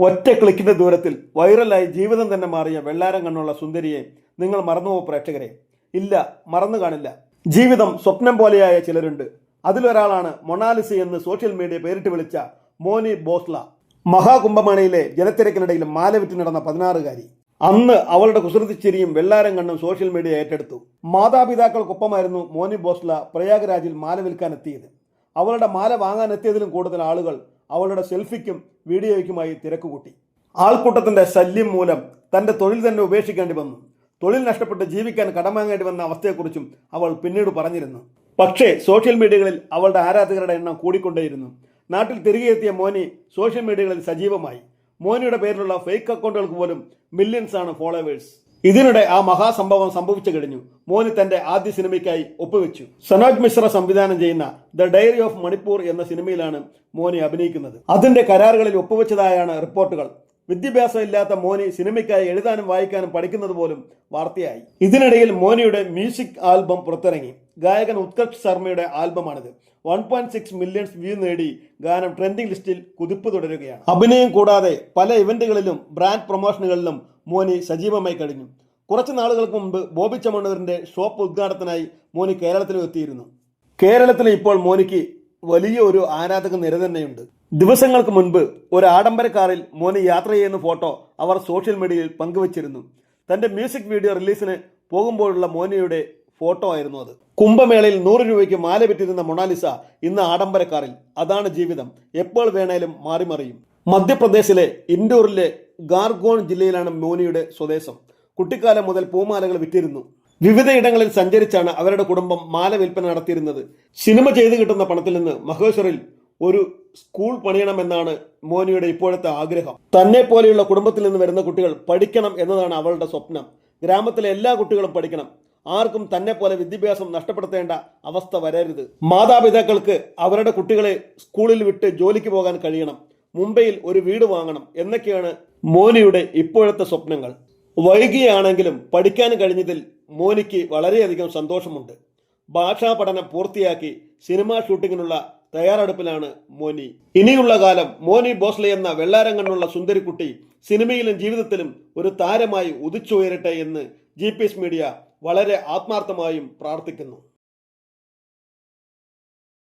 ഒറ്റ ക്ലിക്കിന്റെ ദൂരത്തിൽ വൈറലായി ജീവിതം തന്നെ മാറിയ വെള്ളാരം കണ്ണുള്ള സുന്ദരിയെ നിങ്ങൾ മറന്നുപോകും പ്രേക്ഷകരെ. ഇല്ല, മറന്നു കാണില്ല. ജീവിതം സ്വപ്നം പോലെയായ ചിലരുണ്ട്. അതിലൊരാളാണ് മൊണാലിസ എന്ന് സോഷ്യൽ മീഡിയ പേരിട്ട് വിളിച്ച മോനി ബോസ്ല. മഹാകുംഭമേളയിലെ ജനത്തിരക്കിനിടയിൽ മാല വിറ്റ് നടന്ന 16-കാരി. അന്ന് അവളുടെ കുസൃതിച്ചിരിയും വെള്ളാരം കണ്ണും സോഷ്യൽ മീഡിയ ഏറ്റെടുത്തു. മാതാപിതാക്കൾക്കൊപ്പമായിരുന്നു മോനി ബോസ്ല പ്രയാഗ്രാജിൽ മാല വിൽക്കാൻ എത്തിയത്. അവളുടെ മാല വാങ്ങാൻ എത്തിയതിലും കൂടുതൽ ആളുകൾ അവളുടെ സെൽഫിക്കും വീഡിയോയ്ക്കുമായി തിരക്കുകൂട്ടി. ആൾക്കൂട്ടത്തിന്റെ ശല്യം മൂലം തന്റെ തൊഴിൽ തന്നെ ഉപേക്ഷിക്കേണ്ടി വന്നു. തൊഴിൽ നഷ്ടപ്പെട്ട് ജീവിക്കാൻ കടം വാങ്ങേണ്ടി വന്ന അവസ്ഥയെക്കുറിച്ചും അവൾ പിന്നീട് പറഞ്ഞിരുന്നു. പക്ഷേ സോഷ്യൽ മീഡിയകളിൽ അവളുടെ ആരാധകരുടെ എണ്ണം കൂടിക്കൊണ്ടേയിരുന്നു. നാട്ടിൽ തിരികെ എത്തിയ മോനി സോഷ്യൽ മീഡിയകളിൽ സജീവമായി. മോനിയുടെ പേരിലുള്ള ഫേക്ക് അക്കൗണ്ടുകൾക്ക് പോലും മില്യൺസ് ആണ് ഫോളോവേഴ്സ്. ഇതിനിടെ ആ മഹാസംഭവം സംഭവിച്ചു കഴിഞ്ഞു. മോനി തന്റെ ആദ്യ സിനിമയ്ക്കായി ഒപ്പുവെച്ചു. സനോജ് മിശ്ര സംവിധാനം ചെയ്യുന്ന ദ ഡയറി ഓഫ് മണിപ്പൂർ എന്ന സിനിമയിലാണ് മോനി അഭിനയിക്കുന്നത്. അതിന്റെ കരാറുകളിൽ ഒപ്പുവെച്ചതായാണ് റിപ്പോർട്ടുകൾ. വിദ്യാഭ്യാസം ഇല്ലാത്ത മോനി സിനിമയ്ക്കായി എഴുതാനും വായിക്കാനും പഠിക്കുന്നത് പോലും വാർത്തയായി. ഇതിനിടയിൽ മോനിയുടെ മ്യൂസിക് ആൽബം പുറത്തിറങ്ങി. ഗായകൻ ഉത്കർഷ് ശർമ്മയുടെ ആൽബമാണിത്. 1.6 മില്യൺ വ്യൂ നേടി ഗാനം ട്രെൻഡിംഗ് ലിസ്റ്റിൽ കുതിപ്പ് തുടരുകയാണ്. അഭിനയം കൂടാതെ പല ഇവന്റുകളിലും ബ്രാൻഡ് പ്രൊമോഷനുകളിലും മോനി സജീവമായി കഴിഞ്ഞു. കുറച്ച് നാളുകൾക്ക് മുമ്പ് ബോബി ചമ്മണ്ണൂരിന്റെ ഷോപ്പ് ഉദ്ഘാടനത്തിനായി മോനി കേരളത്തിലും എത്തിയിരുന്നു. കേരളത്തിൽ ഇപ്പോൾ മോനിക്ക് വലിയ ഒരു ആരാധക നിര തന്നെയുണ്ട്. ദിവസങ്ങൾക്ക് മുൻപ് ഒരു ആഡംബര കാറിൽ മോനി യാത്ര ചെയ്യുന്ന ഫോട്ടോ അവർ സോഷ്യൽ മീഡിയയിൽ പങ്കുവച്ചിരുന്നു. തന്റെ മ്യൂസിക് വീഡിയോ റിലീസിന് പോകുമ്പോഴുള്ള മോനിയുടെ ഫോട്ടോ ആയിരുന്നു അത്. കുംഭമേളയിൽ 100 രൂപയ്ക്ക് മാല വിറ്റിരുന്ന മൊണാലിസ ഇന്ന് ആഡംബര കാറിൽ. അതാണ് ജീവിതം. എപ്പോൾ വേണേലും മാറിമറിയും. മധ്യപ്രദേശിലെ ഇൻഡോറിലെ ഗാർഗോൺ ജില്ലയിലാണ് മോനിയുടെ സ്വദേശം. കുട്ടിക്കാലം മുതൽ പൂമാലകൾ വിറ്റിരുന്നു. വിവിധയിടങ്ങളിൽ സഞ്ചരിച്ചാണ് അവരുടെ കുടുംബം മാല വിൽപ്പന നടത്തിയിരുന്നത്. സിനിമ ചെയ്തു കിട്ടുന്ന പണത്തിൽ നിന്ന് മഹേശ്വറിൽ ഒരു സ്കൂൾ പണിയണമെന്നാണ് മോനിയുടെ ഇപ്പോഴത്തെ ആഗ്രഹം. തന്നെ പോലെയുള്ള കുടുംബത്തിൽ നിന്ന് വരുന്ന കുട്ടികൾ പഠിക്കണം എന്നതാണ് അവളുടെ സ്വപ്നം. ഗ്രാമത്തിലെ എല്ലാ കുട്ടികളും പഠിക്കണം. ആർക്കും തന്നെ പോലെ വിദ്യാഭ്യാസം നഷ്ടപ്പെടുത്തേണ്ട അവസ്ഥ വരരുത്. മാതാപിതാക്കൾക്ക് അവരുടെ കുട്ടികളെ സ്കൂളിൽ വിട്ട് ജോലിക്ക് പോകാൻ കഴിയണം. മുംബൈയിൽ ഒരു വീട് വാങ്ങണം എന്നൊക്കെയാണ് മോനിയുടെ ഇപ്പോഴത്തെ സ്വപ്നങ്ങൾ. വൈകിയാണെങ്കിലും പഠിക്കാൻ കഴിഞ്ഞതിൽ മോനിക്ക് വളരെയധികം സന്തോഷമുണ്ട്. ഭാഷാ പഠനം പൂർത്തിയാക്കി സിനിമാ ഷൂട്ടിങ്ങിനുള്ള തയ്യാറെടുപ്പിലാണ് മോനി. ഇനിയുള്ള കാലം മോനി ബോസ്ലെ എന്ന വെള്ളാരം കണ്ണുള്ള സുന്ദരിക്കുട്ടി സിനിമയിലും ജീവിതത്തിലും ഒരു താരമായി ഉദിച്ചുയരട്ടെ എന്ന് GPS മീഡിയ വളരെ ആത്മാർത്ഥമായും പ്രാർത്ഥിക്കുന്നു.